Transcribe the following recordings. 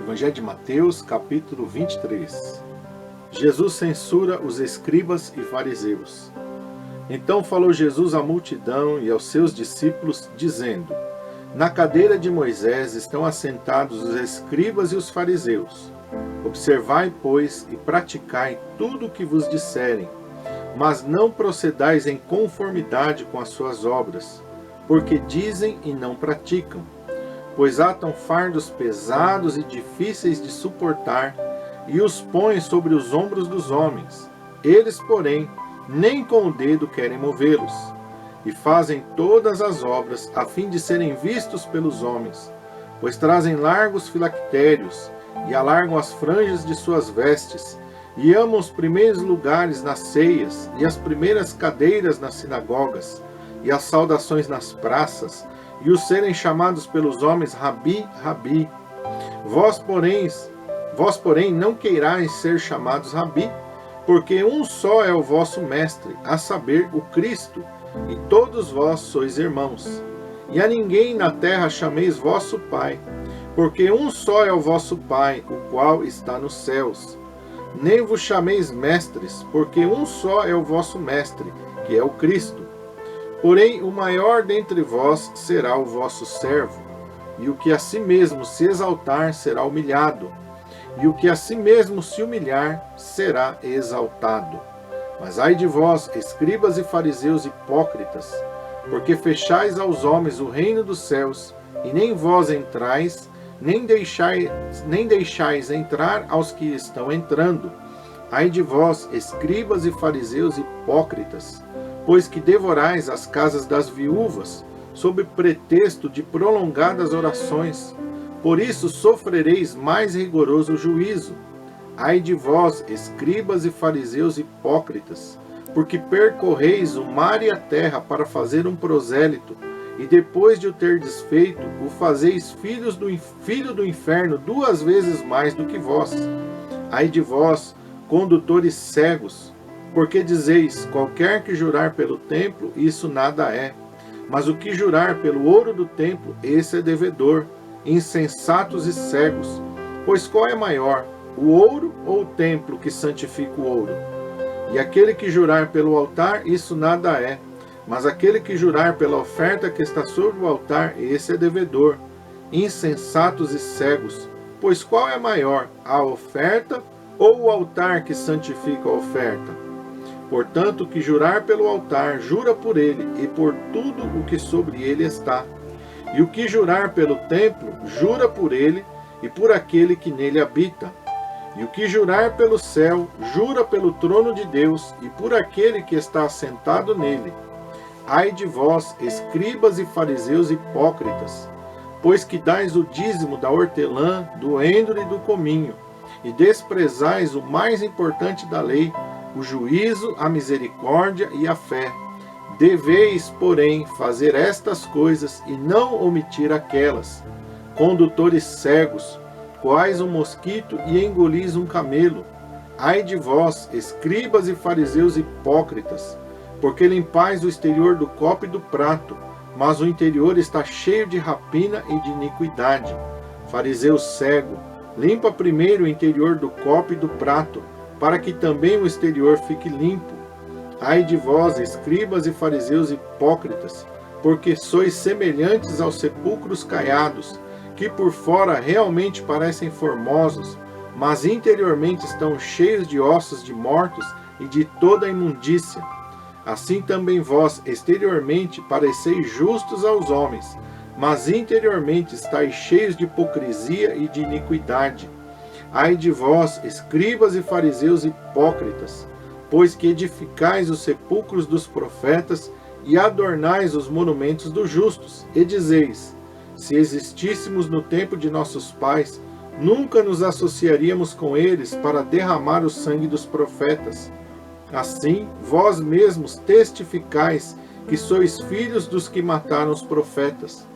Evangelho de Mateus, capítulo 23. Jesus censura os escribas e fariseus. Então falou Jesus à multidão e aos seus discípulos, dizendo: Na cadeira de Moisés estão assentados os escribas e os fariseus. Observai, pois, e praticai tudo o que vos disserem, mas não procedais em conformidade com as suas obras, porque dizem e não praticam. Pois atam fardos pesados e difíceis de suportar, e os põem sobre os ombros dos homens. Eles, porém, nem com o dedo querem movê-los, e fazem todas as obras a fim de serem vistos pelos homens, pois trazem largos filactérios, e alargam as franjas de suas vestes, e amam os primeiros lugares nas ceias, e as primeiras cadeiras nas sinagogas, e as saudações nas praças, e os serem chamados pelos homens Rabi, Rabi. Vós, porém, não queirais ser chamados Rabi, porque um só é o vosso mestre, a saber, o Cristo, e todos vós sois irmãos. E a ninguém na terra chameis vosso Pai, porque um só é o vosso Pai, o qual está nos céus. Nem vos chameis mestres, porque um só é o vosso mestre, que é o Cristo. Porém, o maior dentre vós será o vosso servo, e o que a si mesmo se exaltar será humilhado, e o que a si mesmo se humilhar será exaltado. Mas ai de vós, escribas e fariseus hipócritas, porque fechais aos homens o reino dos céus, e nem vós entrais, nem deixais entrar aos que estão entrando. Ai de vós, escribas e fariseus hipócritas, pois que devorais as casas das viúvas, sob pretexto de prolongadas orações. Por isso sofrereis mais rigoroso juízo. Ai de vós, escribas e fariseus hipócritas, porque percorreis o mar e a terra para fazer um prosélito, e depois de o terdes feito, o fazeis filho do inferno 2 vezes mais do que vós. Ai de vós, condutores cegos, porque dizeis, qualquer que jurar pelo templo, isso nada é. Mas o que jurar pelo ouro do templo, esse é devedor. Insensatos e cegos. Pois qual é maior, o ouro ou o templo que santifica o ouro? E aquele que jurar pelo altar, isso nada é. Mas aquele que jurar pela oferta que está sobre o altar, esse é devedor. Insensatos e cegos. Pois qual é maior, a oferta ou o altar que santifica a oferta? Portanto, o que jurar pelo altar, jura por ele e por tudo o que sobre ele está. E o que jurar pelo templo, jura por ele e por aquele que nele habita. E o que jurar pelo céu, jura pelo trono de Deus e por aquele que está assentado nele. Ai de vós, escribas e fariseus hipócritas, pois que dais o dízimo da hortelã, do endro e do cominho, e desprezais o mais importante da lei, o juízo, a misericórdia e a fé. Deveis, porém, fazer estas coisas e não omitir aquelas. Condutores cegos, quais um mosquito e engolis um camelo. Ai de vós, escribas e fariseus hipócritas, porque limpais o exterior do copo e do prato, mas o interior está cheio de rapina e de iniquidade. Fariseu cego, limpa primeiro o interior do copo e do prato, para que também o exterior fique limpo. Ai de vós, escribas e fariseus hipócritas, porque sois semelhantes aos sepulcros caiados, que por fora realmente parecem formosos, mas interiormente estão cheios de ossos de mortos e de toda a imundícia. Assim também vós, exteriormente, pareceis justos aos homens, mas interiormente estáis cheios de hipocrisia e de iniquidade. Ai de vós, escribas e fariseus hipócritas, pois que edificais os sepulcros dos profetas e adornais os monumentos dos justos, e dizeis, se existíssemos no tempo de nossos pais, nunca nos associaríamos com eles para derramar o sangue dos profetas. Assim, vós mesmos testificais que sois filhos dos que mataram os profetas.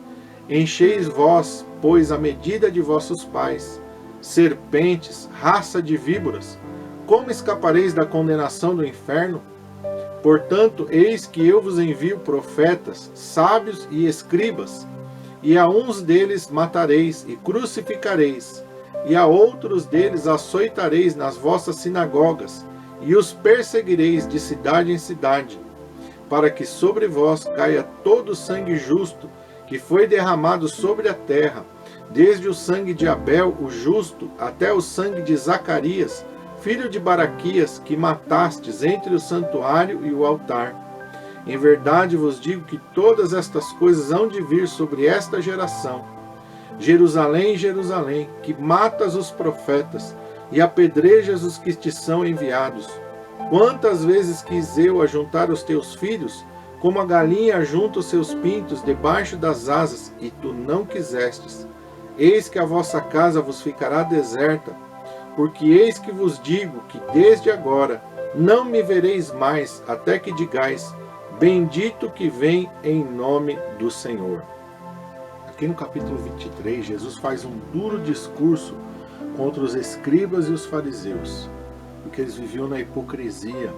Encheis vós, pois, a medida de vossos pais. Serpentes, raça de víboras, como escapareis da condenação do inferno? Portanto, eis que eu vos envio profetas, sábios e escribas, e a uns deles matareis e crucificareis, e a outros deles açoitareis nas vossas sinagogas, e os perseguireis de cidade em cidade, para que sobre vós caia todo o sangue justo que foi derramado sobre a terra, desde o sangue de Abel, o justo, até o sangue de Zacarias, filho de Baraquias, que matastes entre o santuário e o altar. Em verdade vos digo que todas estas coisas hão de vir sobre esta geração. Jerusalém, Jerusalém, que matas os profetas e apedrejas os que te são enviados. Quantas vezes quis eu ajuntar os teus filhos, como a galinha ajunta os seus pintos debaixo das asas, e tu não quisestes. Eis que a vossa casa vos ficará deserta, porque eis que vos digo que desde agora não me vereis mais, até que digais, bendito que vem em nome do Senhor. Aqui no capítulo 23, Jesus faz um duro discurso contra os escribas e os fariseus, porque eles viviam na hipocrisia,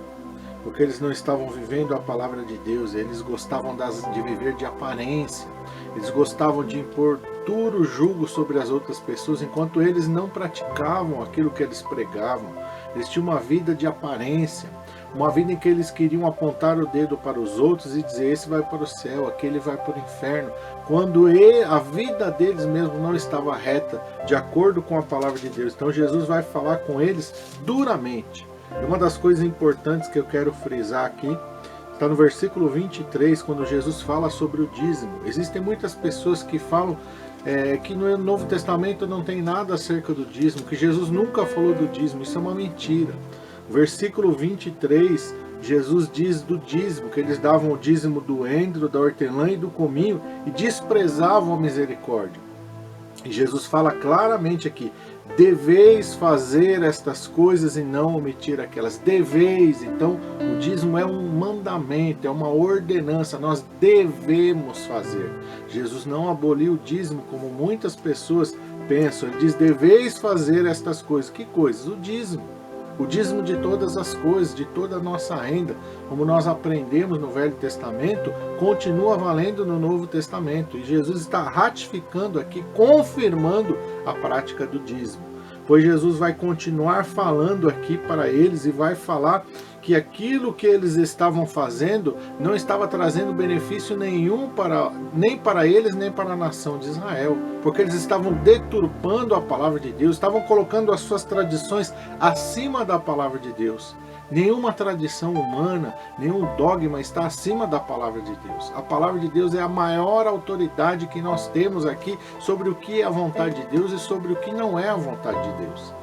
porque eles não estavam vivendo a palavra de Deus, eles gostavam de viver de aparência, eles gostavam de impor duro jugo sobre as outras pessoas, enquanto eles não praticavam aquilo que eles pregavam. Eles tinham uma vida de aparência, uma vida em que eles queriam apontar o dedo para os outros e dizer, esse vai para o céu, aquele vai para o inferno, quando a vida deles mesmo não estava reta, de acordo com a palavra de Deus. Então Jesus vai falar com eles duramente. E uma das coisas importantes que eu quero frisar aqui, está no versículo 23, quando Jesus fala sobre o dízimo. Existem muitas pessoas que falam que no Novo Testamento não tem nada acerca do dízimo, que Jesus nunca falou do dízimo. Isso é uma mentira. Versículo 23, Jesus diz do dízimo, que eles davam o dízimo do endro, da hortelã e do cominho, e desprezavam a misericórdia. E Jesus fala claramente aqui, deveis fazer estas coisas e não omitir aquelas. Deveis, então o dízimo é um mandamento, é uma ordenança, nós devemos fazer. Jesus não aboliu o dízimo como muitas pessoas pensam, ele diz, deveis fazer estas coisas. Que coisas? O dízimo. O dízimo de todas as coisas, de toda a nossa renda, como nós aprendemos no Velho Testamento, continua valendo no Novo Testamento. E Jesus está ratificando aqui, confirmando a prática do dízimo. Pois Jesus vai continuar falando aqui para eles e vai falar que aquilo que eles estavam fazendo não estava trazendo benefício nenhum nem para eles, nem para a nação de Israel, porque eles estavam deturpando a palavra de Deus, estavam colocando as suas tradições acima da palavra de Deus. Nenhuma tradição humana, nenhum dogma está acima da palavra de Deus. A palavra de Deus é a maior autoridade que nós temos aqui sobre o que é a vontade de Deus e sobre o que não é a vontade de Deus.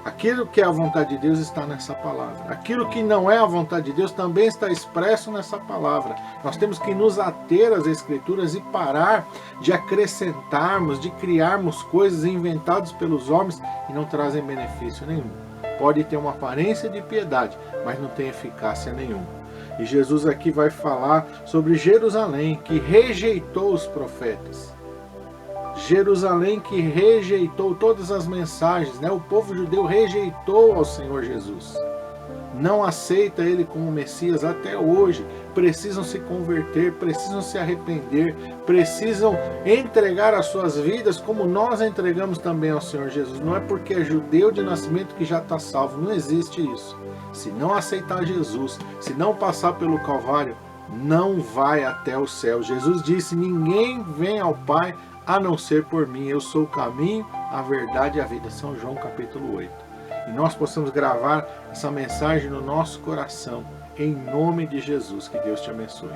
Aquilo que é a vontade de Deus está nessa palavra. Aquilo que não é a vontade de Deus também está expresso nessa palavra. Nós temos que nos ater às Escrituras e parar de acrescentarmos, de criarmos coisas inventadas pelos homens que não trazem benefício nenhum. Pode ter uma aparência de piedade, mas não tem eficácia nenhuma. E Jesus aqui vai falar sobre Jerusalém, que rejeitou os profetas. Jerusalém que rejeitou todas as mensagens, né? O povo judeu rejeitou ao Senhor Jesus. Não aceita Ele como Messias até hoje. Precisam se converter, precisam se arrepender, precisam entregar as suas vidas como nós entregamos também ao Senhor Jesus. Não é porque é judeu de nascimento que já está salvo, não existe isso. Se não aceitar Jesus, se não passar pelo Calvário, não vai até o céu. Jesus disse, ninguém vem ao Pai a não ser por mim. Eu sou o caminho, a verdade e a vida. São João capítulo 8. E nós possamos gravar essa mensagem no nosso coração, em nome de Jesus. Que Deus te abençoe.